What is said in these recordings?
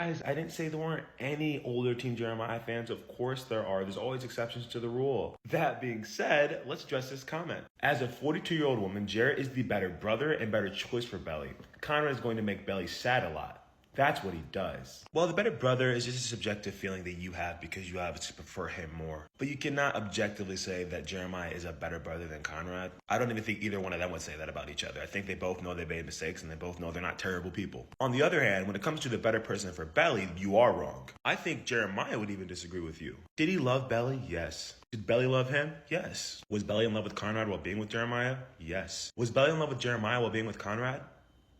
Guys, I didn't say there weren't any older Team Jeremiah fans. Of course there are. There's always exceptions to the rule. That being said, let's address this comment. As a 42-year-old woman, Jarrett is the better brother and better choice for Belly. Conrad is going to make Belly sad a lot. That's what he does. Well, the better brother is just a subjective feeling that you have because you obviously prefer him more. But you cannot objectively say that Jeremiah is a better brother than Conrad. I don't even think either one of them would say that about each other. I think they both know they made mistakes and they both know they're not terrible people. On the other hand, when it comes to the better person for Belly, you are wrong. I think Jeremiah would even disagree with you. Did he love Belly? Yes. Did Belly love him? Yes. Was Belly in love with Conrad while being with Jeremiah? Yes. Was Belly in love with Jeremiah while being with Conrad?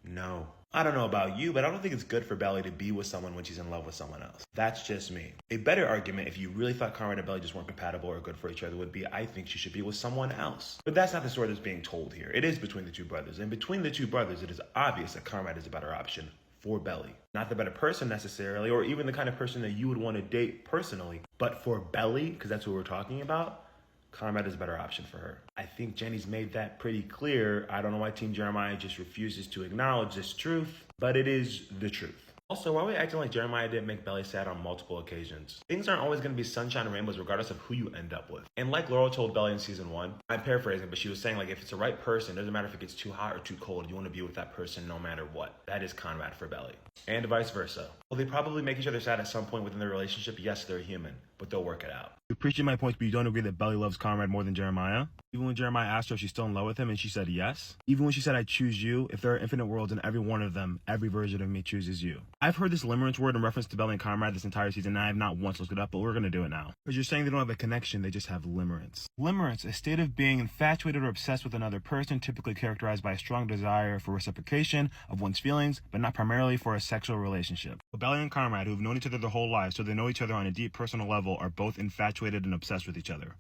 No. I don't know about you, but I don't think it's good for Belly to be with someone when she's in love with someone else. That's just me. A better argument, if you really thought Conrad and Belly just weren't compatible or good for each other, would be I think she should be with someone else. But that's not the story that's being told here. It is between the two brothers. And between the two brothers, it is obvious that Conrad is a better option for Belly. Not the better person necessarily, or even the kind of person that you would want to date personally. But for Belly, because that's what we're talking about, Conrad is a better option for her. I think Jenny's made that pretty clear. I don't know why Team Jeremiah just refuses to acknowledge this truth, but it is the truth. Also, why are we acting like Jeremiah didn't make Belly sad on multiple occasions? Things aren't always going to be sunshine and rainbows regardless of who you end up with. And like Laurel told Belly in season 1, I'm paraphrasing, but she was saying like if it's the right person, it doesn't matter if it gets too hot or too cold, you want to be with that person no matter what. That is Conrad for Belly. And vice versa. Will they probably make each other sad at some point within their relationship? Yes, they're human, but they'll work it out. You appreciate my points, but you don't agree that Belly loves Conrad more than Jeremiah? Even when Jeremiah asked her if she's still in love with him and she said yes? Even when she said I choose you, if there are infinite worlds and every one of them, every version of me chooses you. I've heard this limerence word in reference to Belly and Conrad this entire season, and I have not once looked it up, but we're going to do it now. Because you're saying they don't have a connection, they just have limerence. Limerence, a state of being infatuated or obsessed with another person, typically characterized by a strong desire for reciprocation of one's feelings, but not primarily for a sexual relationship. But Belly and Conrad, who have known each other their whole lives, so they know each other on a deep personal level, are both infatuated and obsessed with each other.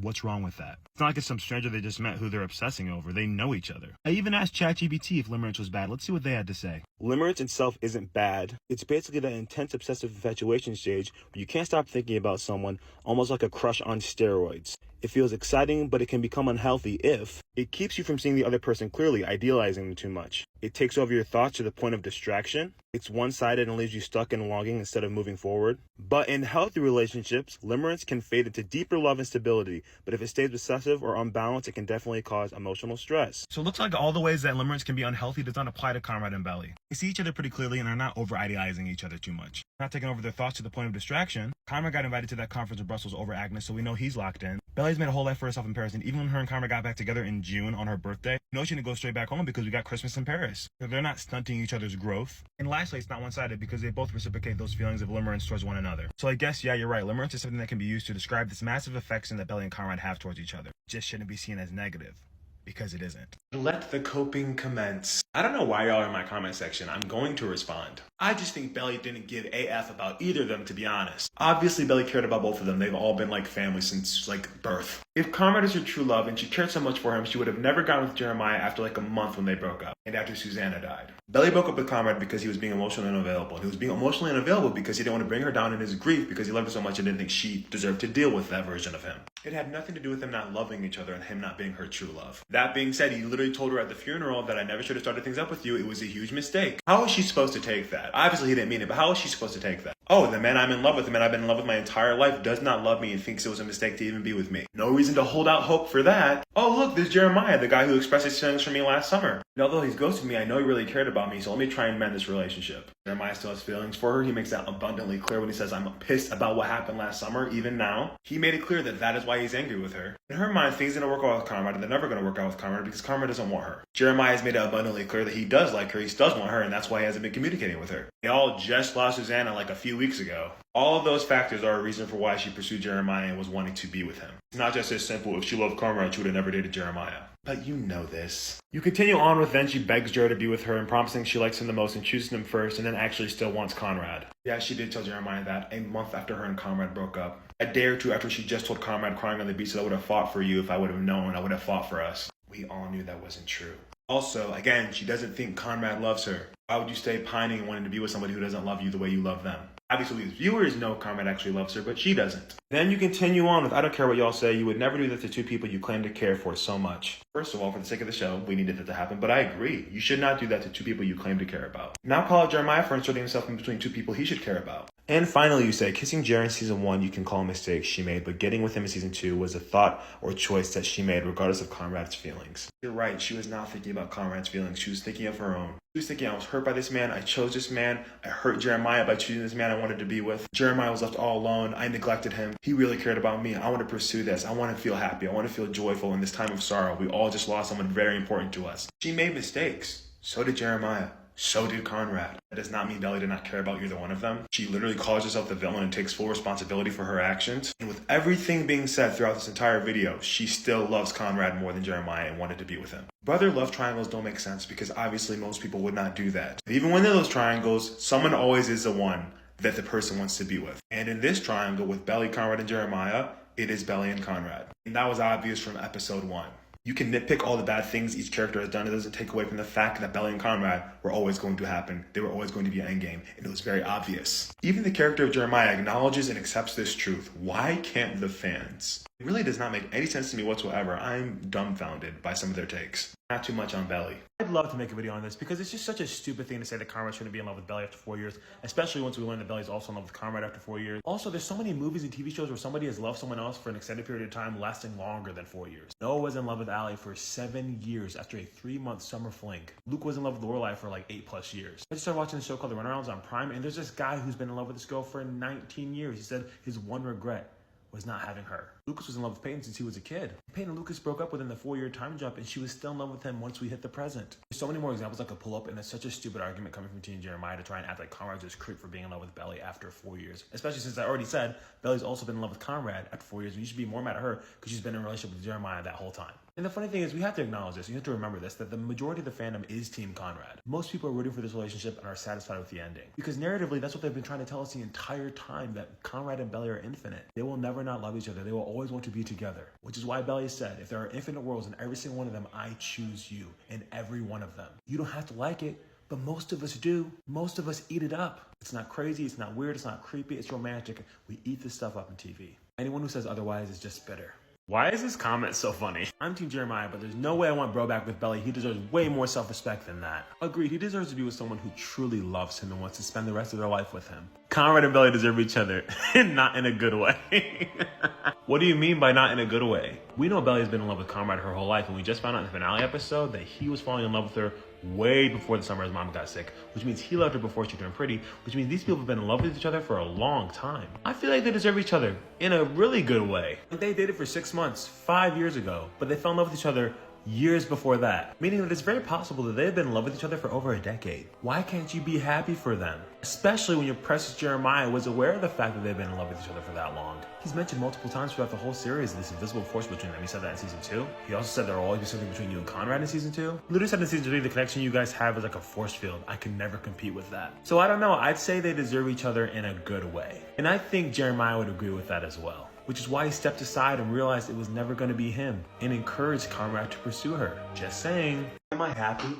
What's wrong with that? It's not like it's some stranger they just met who they're obsessing over. They know each other. I even asked ChatGPT if limerence was bad. Let's see what they had to say. Limerence itself isn't bad. It's basically that intense obsessive infatuation stage where you can't stop thinking about someone, almost like a crush on steroids. It feels exciting, but it can become unhealthy if it keeps you from seeing the other person clearly, idealizing them too much. It takes over your thoughts to the point of distraction. It's one-sided and leaves you stuck in longing instead of moving forward. But in healthy relationships, limerence can fade into deeper love and stability. But if it stays obsessive or unbalanced, it can definitely cause emotional stress. So it looks like all the ways that limerence can be unhealthy does not apply to Conrad and Belly. They see each other pretty clearly and are not over-idealizing each other too much. Not taking over their thoughts to the point of distraction. Conrad got invited to that conference in Brussels over Agnes, so we know he's locked in. Belly's made a whole life for herself in Paris, and even when her and Conrad got back together in June on her birthday, she knows she didn't go straight back home because we got Christmas in Paris. So they're not stunting each other's growth. And lastly, it's not one-sided because they both reciprocate those feelings of limerence towards one another. So I guess, yeah, you're right. Limerence is something that can be used to describe this massive affection that Belly and Conrad have towards each other. It just shouldn't be seen as negative. Because it isn't. Let the coping commence. I don't know why y'all are in my comment section. I'm going to respond. I just think Belly didn't give a F about either of them, to be honest. Obviously, Belly cared about both of them. They've all been like family since like birth. If Conrad is her true love and she cared so much for him, she would have never gotten with Jeremiah after like a month when they broke up and after Susanna died. Belly broke up with Conrad because he was being emotionally unavailable. He was being emotionally unavailable because he didn't want to bring her down in his grief because he loved her so much and didn't think she deserved to deal with that version of him. It had nothing to do with them not loving each other and him not being her true love. That being said, he literally told her at the funeral that I never should have started things up with you. It was a huge mistake. How is she supposed to take that? Obviously, he didn't mean it, but how is she supposed to take that? Oh, the man I'm in love with, the man I've been in love with my entire life, does not love me and thinks it was a mistake to even be with me. No reason to hold out hope for that. Oh, look, there's Jeremiah, the guy who expressed his feelings for me last summer. And although he's ghosted me, I know he really cared about me, so let me try and mend this relationship. Jeremiah still has feelings for her. He makes that abundantly clear when he says, I'm pissed about what happened last summer, even now. He made it clear that that is why he's angry with her. In her mind, things didn't work out with Conrad, and they're never going to work out with Conrad because Conrad doesn't want her. Jeremiah has made it abundantly clear that he does like her, he does want her, and that's why he hasn't been communicating with her. They all just lost Susanna like a few weeks ago. All of those factors are a reason for why she pursued Jeremiah and was wanting to be with him. It's not just as simple, if she loved Conrad, she would have never dated Jeremiah. But you know this. You continue on with then she begs Jer to be with her and promising she likes him the most and chooses him first and then actually still wants Conrad. Yeah, she did tell Jeremiah that a month after her and Conrad broke up. A day or two after she just told Conrad crying on the beach that I would have fought for you if I would have known, I would have fought for us. We all knew that wasn't true. Also, again, she doesn't think Conrad loves her. Why would you stay pining and wanting to be with somebody who doesn't love you the way you love them? Obviously, as viewers know Conrad actually loves her, but she doesn't. Then you continue on with, I don't care what y'all say, you would never do that to two people you claim to care for so much. First of all, for the sake of the show, we needed that to happen, but I agree. You should not do that to two people you claim to care about. Now call out Jeremiah for inserting himself in between two people he should care about. And finally, you say, kissing Jerry in season 1 you can call a mistake she made, but getting with him in season 2 was a thought or choice that she made regardless of Conrad's feelings. You're right, she was not thinking about Conrad's feelings, she was thinking of her own. She was thinking, I was hurt by this man, I chose this man, I hurt Jeremiah by choosing this man I wanted to be with. Jeremiah was left all alone, I neglected him, he really cared about me, I want to pursue this, I want to feel happy, I want to feel joyful in this time of sorrow. We all just lost someone very important to us. She made mistakes, so did Jeremiah. So did Conrad. That does not mean Belly did not care about either one of them. She literally calls herself the villain and takes full responsibility for her actions. And with everything being said throughout this entire video, she still loves Conrad more than Jeremiah and wanted to be with him. Brother love triangles don't make sense because obviously most people would not do that. And even when they're those triangles, someone always is the one that the person wants to be with. And in this triangle with Belly, Conrad, and Jeremiah, it is Belly and Conrad. And that was obvious from episode 1. You can nitpick all the bad things each character has done. It doesn't take away from the fact that Belly and Conrad were always going to happen. They were always going to be an endgame, and it was very obvious. Even the character of Jeremiah acknowledges and accepts this truth. Why can't the fans? It really does not make any sense to me whatsoever. I'm dumbfounded by some of their takes. Not too much on Belly. I'd love to make a video on this because it's just such a stupid thing to say that Conrad shouldn't be in love with Belly after 4 years, especially once we learn that Belly's also in love with Conrad after 4 years. Also, there's so many movies and TV shows where somebody has loved someone else for an extended period of time lasting longer than 4 years. Noah was in love with Allie for 7 years after a 3-month summer fling. Luke was in love with Lorelai for like 8+ years. I just started watching this show called The Runarounds on Prime, and there's this guy who's been in love with this girl for 19 years. He said his one regret was not having her. Lucas was in love with Peyton since he was a kid. Peyton and Lucas broke up within the 4-year time jump, and she was still in love with him once we hit the present. There's so many more examples I could pull up, and it's such a stupid argument coming from Teen Jeremiah to try and act like Conrad's this creep for being in love with Belly after 4 years. Especially since I already said Belly's also been in love with Conrad after 4 years, and you should be more mad at her because she's been in a relationship with Jeremiah that whole time. And the funny thing is, we have to acknowledge this, you have to remember this, that the majority of the fandom is Team Conrad. Most people are rooting for this relationship and are satisfied with the ending. Because narratively, that's what they've been trying to tell us the entire time, that Conrad and Belly are infinite. They will never not love each other. They will always want to be together. Which is why Belly said, if there are infinite worlds in every single one of them, I choose you in every one of them. You don't have to like it, but most of us do. Most of us eat it up. It's not crazy, it's not weird, it's not creepy, it's romantic. We eat this stuff up on TV. Anyone who says otherwise is just bitter. Why is this comment so funny? I'm Team Jeremiah, but there's no way I want bro back with Belly. He deserves way more self-respect than that. Agreed, he deserves to be with someone who truly loves him and wants to spend the rest of their life with him. Conrad and Belly deserve each other, and not in a good way. What do you mean by not in a good way? We know Belly has been in love with Conrad her whole life, and we just found out in the finale episode that he was falling in love with her way before the summer his mom got sick, which means he loved her before she turned pretty, which means these people have been in love with each other for a long time. I feel like they deserve each other in a really good way. They dated for 6 months, 5 years ago, but they fell in love with each other years before that, meaning that it's very possible that they've been in love with each other for over a decade. Why can't you be happy for them? Especially when your precious Jeremiah was aware of the fact that they've been in love with each other for that long. He's mentioned multiple times throughout the whole series this invisible force between them. He said that in season 2. He also said there will always be something between you and Conrad in season 2. He literally said in season 3, the connection you guys have is like a force field. I can never compete with that. So I don't know, I'd say they deserve each other in a good way. And I think Jeremiah would agree with that as well. Which is why he stepped aside and realized it was never going to be him and encouraged Conrad to pursue her. Just saying. Am I happy?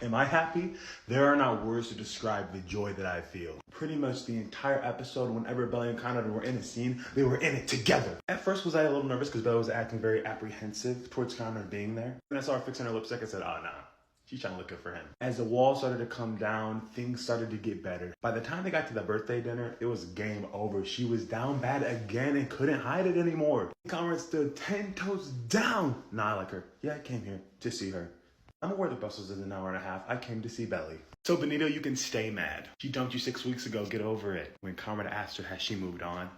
Am I happy? There are not words to describe the joy that I feel. Pretty much the entire episode, whenever Belly and Conrad were in a scene, they were in it together. At first was I a little nervous because Belly was acting very apprehensive towards Conrad being there. When I saw her fixing her lipstick, I said, oh nah. She's trying to look good for him. As the wall started to come down, things started to get better. By the time they got to the birthday dinner, it was game over. She was down bad again and couldn't hide it anymore. Conrad stood 10 toes down. Nah, I like her. Yeah, I came here to see her. I'm aware the bus was in an hour and a half. I came to see Belly. So Benito, you can stay mad. She dumped you 6 weeks ago. Get over it. When Conrad asked her, has she moved on?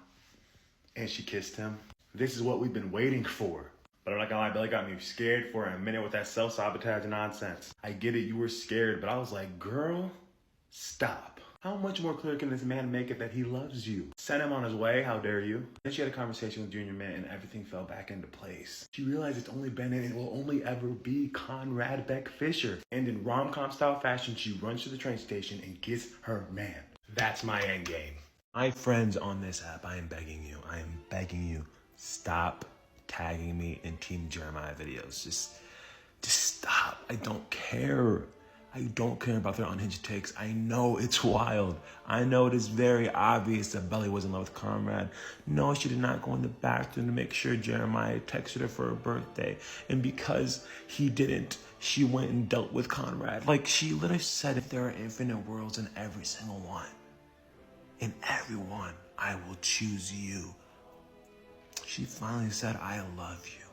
And she kissed him. This is what we've been waiting for. But I'm not gonna lie, Belly got me scared for a minute with that self-sabotage nonsense. I get it, you were scared, but I was like, girl, stop. How much more clear can this man make it that he loves you? Send him on his way, how dare you? Then she had a conversation with Junior Mint and everything fell back into place. She realized it's only been and it will only ever be Conrad Beck Fisher. And in rom-com style fashion, she runs to the train station and gets her man. That's my end game. My friends on this app, I am begging you, stop tagging me in Team Jeremiah videos. Just stop. I don't care. I don't care about their unhinged takes. I know it's wild. I know it is very obvious that Belly was in love with Conrad. No, she did not go in the bathroom to make sure Jeremiah texted her for her birthday. And because he didn't, she went and dealt with Conrad. Like, she literally said, if there are infinite worlds in every single one, in every one, I will choose you. She finally said, I love you.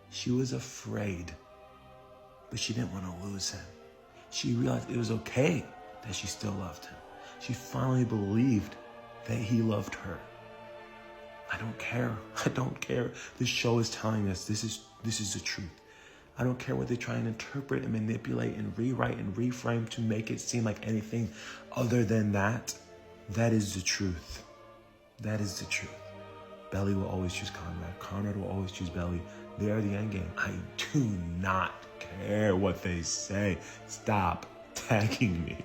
She was afraid, but she didn't want to lose him. She realized it was okay that she still loved him. She finally believed that he loved her. I don't care. I don't care. This show is telling us this is the truth. I don't care what they try and interpret and manipulate and rewrite and reframe to make it seem like anything other than that. That is the truth. That is the truth. Belly will always choose Conrad. Conrad will always choose Belly. They are the end game. I do not care what they say. Stop tagging me.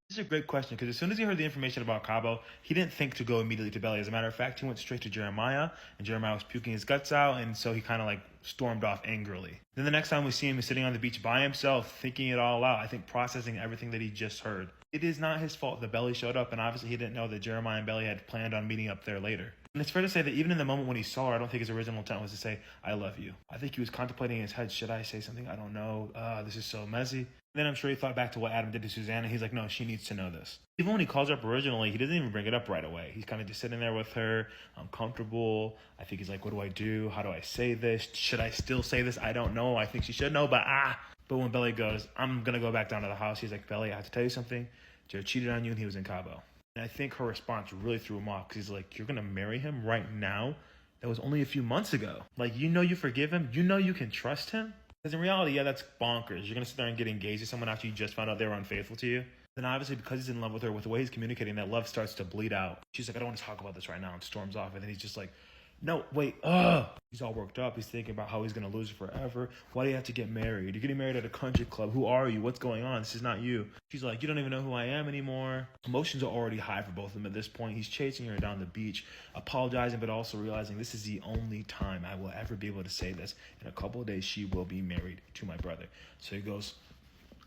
This is a great question, because as soon as he heard the information about Cabo, he didn't think to go immediately to Belly. As a matter of fact, he went straight to Jeremiah, and Jeremiah was puking his guts out, and so he kind of like stormed off angrily. Then the next time we see him, he's sitting on the beach by himself, thinking it all out, I think processing everything that he just heard. It is not his fault that Belly showed up, and obviously he didn't know that Jeremiah and Belly had planned on meeting up there later. And it's fair to say that even in the moment when he saw her, I don't think his original intent was to say, I love you. I think he was contemplating in his head, should I say something? I don't know. This is so messy. And then I'm sure he thought back to what Adam did to Susanna. He's like, no, she needs to know this. Even when he calls her up originally, he doesn't even bring it up right away. He's kind of just sitting there with her, uncomfortable. I think he's like, what do I do? How do I say this? Should I still say this? I don't know. I think she should know, but But when Belly goes, I'm going to go back down to the house, he's like, Belly, I have to tell you something. Jared cheated on you and he was in Cabo. And I think her response really threw him off, because he's like, you're going to marry him right now? That was only a few months ago. Like, you know you forgive him? You know you can trust him? Because in reality, yeah, that's bonkers. You're going to sit there and get engaged to someone after you just found out they were unfaithful to you? Then obviously, because he's in love with her, with the way he's communicating, that love starts to bleed out. She's like, I don't want to talk about this right now, and storms off. And then he's just like, no, wait, He's all worked up. He's thinking about how he's going to lose her forever. Why do you have to get married? You're getting married at a country club. Who are you? What's going on? This is not you. She's like, you don't even know who I am anymore. Emotions are already high for both of them at this point. He's chasing her down the beach, apologizing, but also realizing this is the only time I will ever be able to say this. In a couple of days, she will be married to my brother. So he goes,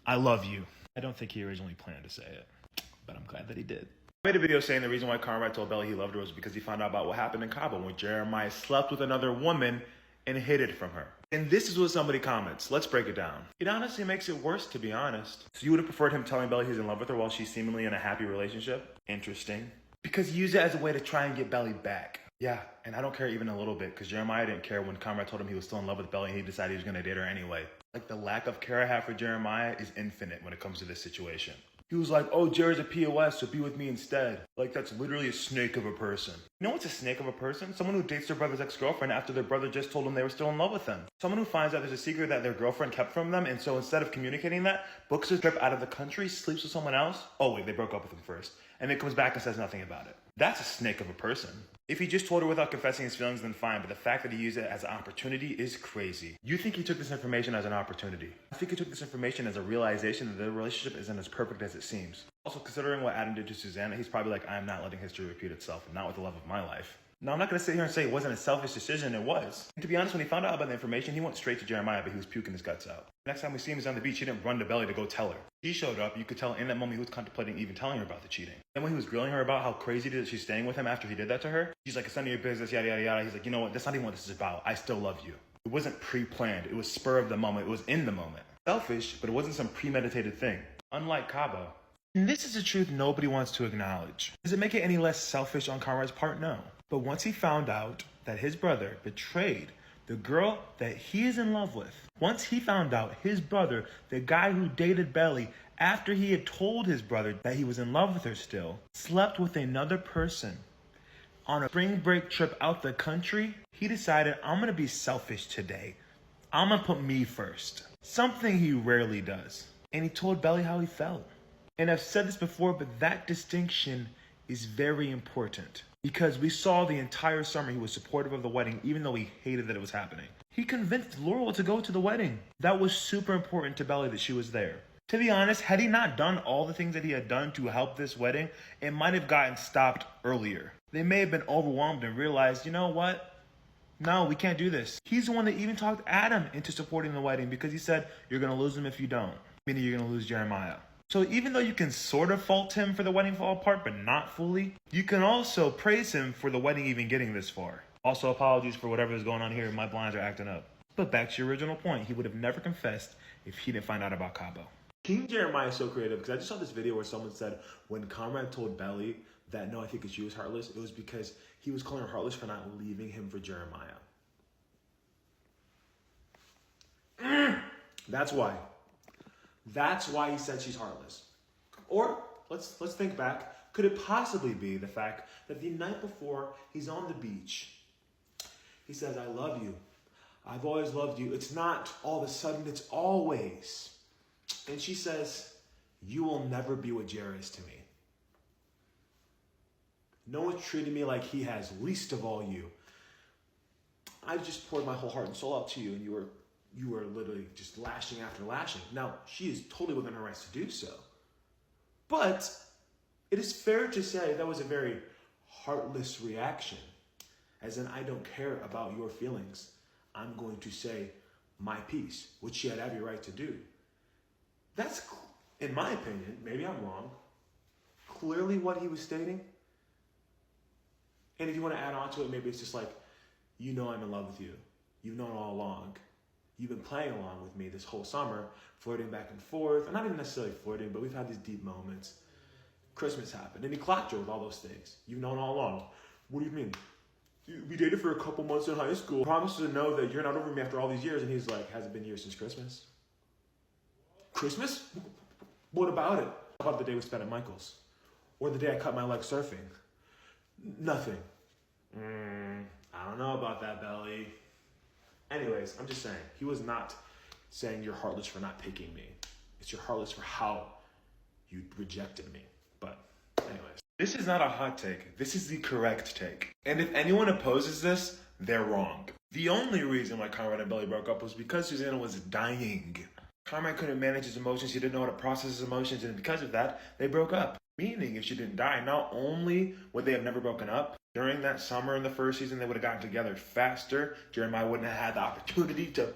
I love you. I don't think he originally planned to say it, but I'm glad that he did. I made a video saying the reason why Conrad told Belly he loved her was because he found out about what happened in Cabo when Jeremiah slept with another woman and hid it from her. And this is what somebody comments. Let's break it down. It honestly makes it worse, to be honest. So you would have preferred him telling Belly he's in love with her while she's seemingly in a happy relationship? Interesting. Because he used it as a way to try and get Belly back. Yeah, and I don't care even a little bit, because Jeremiah didn't care when Conrad told him he was still in love with Belly and he decided he was going to date her anyway. Like, the lack of care I have for Jeremiah is infinite when it comes to this situation. He was like, oh, Jared's a POS, so be with me instead. Like, that's literally a snake of a person. You know what's a snake of a person? Someone who dates their brother's ex-girlfriend after their brother just told them they were still in love with them. Someone who finds out there's a secret that their girlfriend kept from them, and so instead of communicating that, books a trip out of the country, sleeps with someone else. Oh, wait, they broke up with him first. And then comes back and says nothing about it. That's a snake of a person. If he just told her without confessing his feelings, then fine, but the fact that he used it as an opportunity is crazy. You think he took this information as an opportunity? I think he took this information as a realization that their relationship isn't as perfect as it seems. Also, considering what Adam did to Susanna, he's probably like, I am not letting history repeat itself, not with the love of my life. Now, I'm not going to sit here and say it wasn't a selfish decision, it was. And to be honest, when he found out about the information, he went straight to Jeremiah, but he was puking his guts out. Next time we see him, he's on the beach, he didn't run to Belly to go tell her. She showed up, you could tell in that moment he was contemplating even telling her about the cheating. Then when he was grilling her about how crazy it is that she's staying with him after he did that to her, she's like, it's none of your business, yada, yada, yada. He's like, you know what, that's not even what this is about. I still love you. It wasn't pre-planned, it was spur of the moment, it was in the moment. Selfish, but it wasn't some premeditated thing. Unlike Cabo. And this is a truth nobody wants to acknowledge. Does it make it any less selfish on Conrad's part? No. But once he found out that his brother betrayed the girl that he is in love with, once he found out his brother, the guy who dated Belly, after he had told his brother that he was in love with her still, slept with another person on a spring break trip out the country, he decided, I'm going to be selfish today. I'm going to put me first. Something he rarely does. And he told Belly how he felt. And I've said this before, but that distinction is very important. Because we saw the entire summer he was supportive of the wedding, even though he hated that it was happening. He convinced Laurel to go to the wedding. That was super important to Belly that she was there. To be honest, had he not done all the things that he had done to help this wedding, it might have gotten stopped earlier. They may have been overwhelmed and realized, you know what? No, we can't do this. He's the one that even talked Adam into supporting the wedding because he said, you're going to lose him if you don't. meaning you're gonna lose Jeremiah. So even though you can sort of fault him for the wedding fall apart, but not fully, you can also praise him for the wedding even getting this far. Also, apologies for whatever is going on here. My blinds are acting up. But back to your original point, he would have never confessed if he didn't find out about Cabo. King Jeremiah is so creative because I just saw this video where someone said when Conrad told Belly that no, I think she was heartless, it was because he was calling her heartless for not leaving him for Jeremiah. That's why. That's why he said she's heartless. Or let's think back. Could it possibly be the fact that the night before he's on the beach, he says, I love you. I've always loved you. It's not all of a sudden, it's always. And she says, you will never be what Jared is to me. No one's treated me like he has, least of all you. I've just poured my whole heart and soul out to you, and you were literally just lashing after lashing. Now, she is totally within her rights to do so. But it is fair to say that was a very heartless reaction. As in, I don't care about your feelings. I'm going to say my piece, which she had every right to do. That's, in my opinion, maybe I'm wrong, clearly what he was stating. And if you want to add on to it, maybe it's just like, you know I'm in love with you. You've known all along. You've been playing along with me this whole summer, flirting back and forth. And not even necessarily flirting, but we've had these deep moments. Christmas happened, and he clocked her with all those things. You've known all along. What do you mean? We dated for a couple months in high school. Promise to know that you're not over me after all these years. And he's like, has it been years since Christmas? Christmas? What about it? How about the day we spent at Michael's? Or the day I cut my leg surfing? Nothing. I don't know about that, Belly. Anyways, I'm just saying, he was not saying you're heartless for not picking me. It's you're heartless for how you rejected me. But anyways. This is not a hot take. This is the correct take. And if anyone opposes this, they're wrong. The only reason why Conrad and Belly broke up was because Susanna was dying. Conrad couldn't manage his emotions. He didn't know how to process his emotions. And because of that, they broke up. Meaning, if she didn't die, not only would they have never broken up, during that summer in the first season, they would have gotten together faster. Jeremiah wouldn't have had the opportunity to...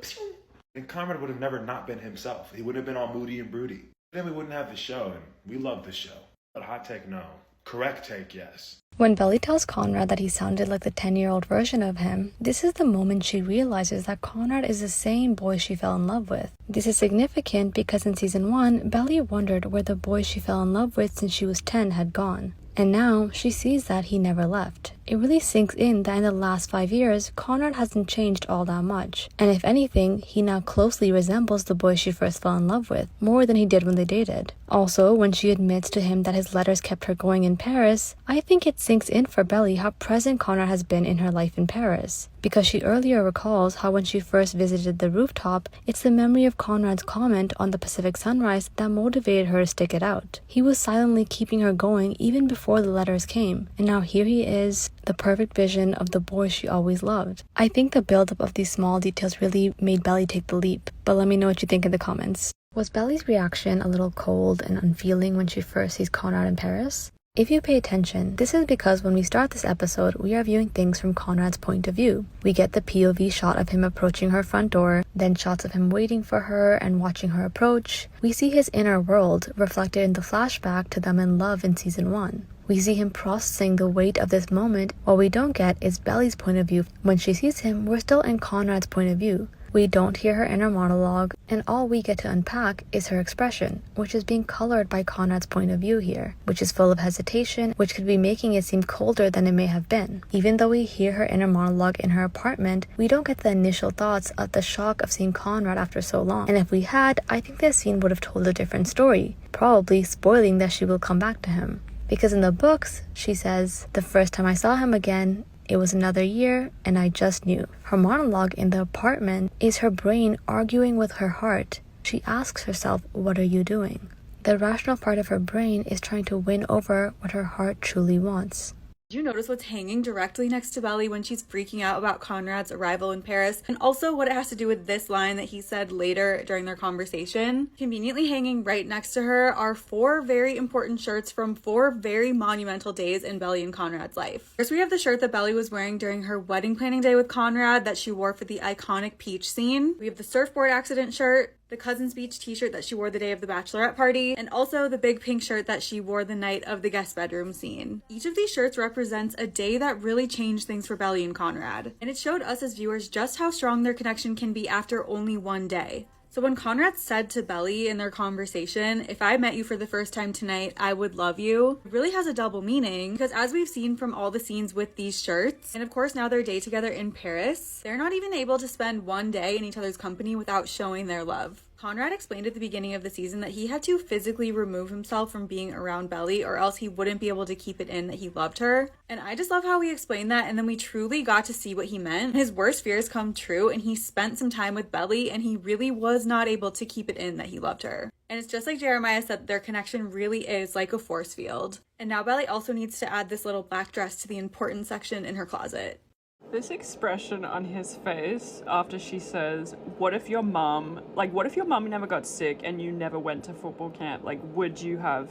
And Conrad would have never not been himself. He wouldn't have been all moody and broody. Then we wouldn't have the show, and we love the show. But hot take, no. Correct take, yes. When Belly tells Conrad that he sounded like the 10-year-old version of him, this is the moment she realizes that Conrad is the same boy she fell in love with. This is significant because in season 1, Belly wondered where the boy she fell in love with since she was 10 had gone. And now, she sees that he never left. It really sinks in that in the last 5 years, Conrad hasn't changed all that much. And if anything, he now closely resembles the boy she first fell in love with, more than he did when they dated. Also, when she admits to him that his letters kept her going in Paris, I think it sinks in for Belly how present Conrad has been in her life in Paris. Because she earlier recalls how when she first visited the rooftop, it's the memory of Conrad's comment on the Pacific sunrise that motivated her to stick it out. He was silently keeping her going even before the letters came, and now here he is, the perfect vision of the boy she always loved. I think the buildup of these small details really made Belly take the leap, but let me know what you think in the comments. Was Belly's reaction a little cold and unfeeling when she first sees Conrad in Paris? If you pay attention, this is because when we start this episode, we are viewing things from Conrad's point of view. We get the POV shot of him approaching her front door, then shots of him waiting for her and watching her approach. We see his inner world reflected in the flashback to them in love in season 1. We see him processing the weight of this moment. What we don't get is Belly's point of view. When she sees him, we're still in Conrad's point of view. We don't hear her inner monologue, and all we get to unpack is her expression, which is being colored by Conrad's point of view here, which is full of hesitation, which could be making it seem colder than it may have been. Even though we hear her inner monologue in her apartment, we don't get the initial thoughts of the shock of seeing Conrad after so long. And if we had, I think this scene would have told a different story, probably spoiling that she will come back to him. Because in the books, she says, the first time I saw him again, it was another year, and I just knew. Her monologue in the apartment is her brain arguing with her heart. She asks herself, what are you doing? The rational part of her brain is trying to win over what her heart truly wants. Did you notice what's hanging directly next to Belly when she's freaking out about Conrad's arrival in Paris? And also what it has to do with this line that he said later during their conversation. Conveniently hanging right next to her are 4 very important shirts from 4 very monumental days in Belly and Conrad's life. First, we have the shirt that Belly was wearing during her wedding planning day with Conrad that she wore for the iconic peach scene. We have the surfboard accident shirt, the Cousin's Beach t-shirt that she wore the day of the bachelorette party, and also the big pink shirt that she wore the night of the guest bedroom scene. Each of these shirts represents a day that really changed things for Belly and Conrad, and it showed us as viewers just how strong their connection can be after only one day. So when Conrad said to Belly in their conversation, "If I met you for the first time tonight, I would love you," it really has a double meaning, because as we've seen from all the scenes with these shirts, and of course now their day together in Paris, they're not even able to spend one day in each other's company without showing their love. Conrad explained at the beginning of the season that he had to physically remove himself from being around Belly or else he wouldn't be able to keep it in that he loved her. And I just love how he explained that, and then we truly got to see what he meant. His worst fears come true, and he spent some time with Belly and he really was not able to keep it in that he loved her. And it's just like Jeremiah said, their connection really is like a force field. And now Belly also needs to add this little black dress to the important section in her closet. This expression on his face after she says, what if your mum never got sick and you never went to football camp? Like, would you have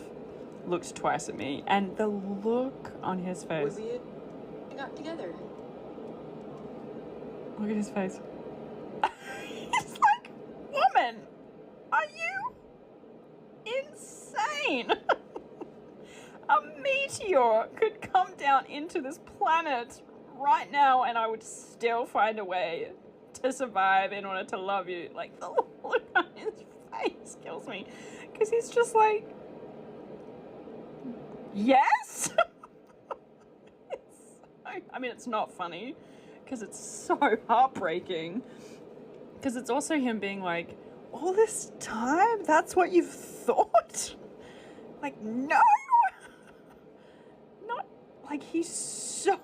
looked twice at me? And the look on his face. Would we have got together? Look at his face. It's like, woman, are you insane? A meteor could come down into this planet right now and I would still find a way to survive in order to love you. Like, the look on his face kills me, because he's just like, yes. It's not funny because it's so heartbreaking, because it's also him being like, all this time that's what you've thought? Like, no. Not like, he's so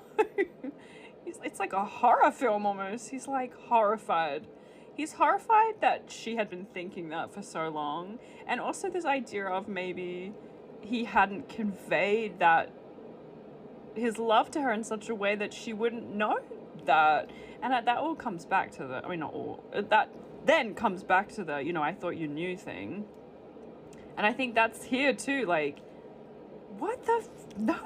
it's like a horror film almost. He's like horrified. He's horrified that she had been thinking that for so long, and also this idea of maybe he hadn't conveyed that his love to her in such a way that she wouldn't know that. And that all comes back to the, not all, that then comes back to the, I thought you knew thing. And I think that's here too, like, what the no.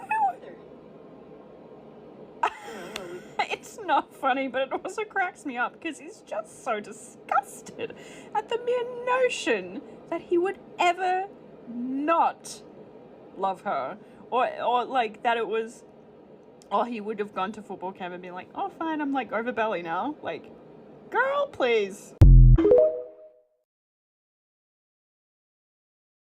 It's not funny, but it also cracks me up because he's just so disgusted at the mere notion that he would ever not love her, or like that it was, he would have gone to football camp and been like, oh fine, I'm like over Belly now. Like, girl, please.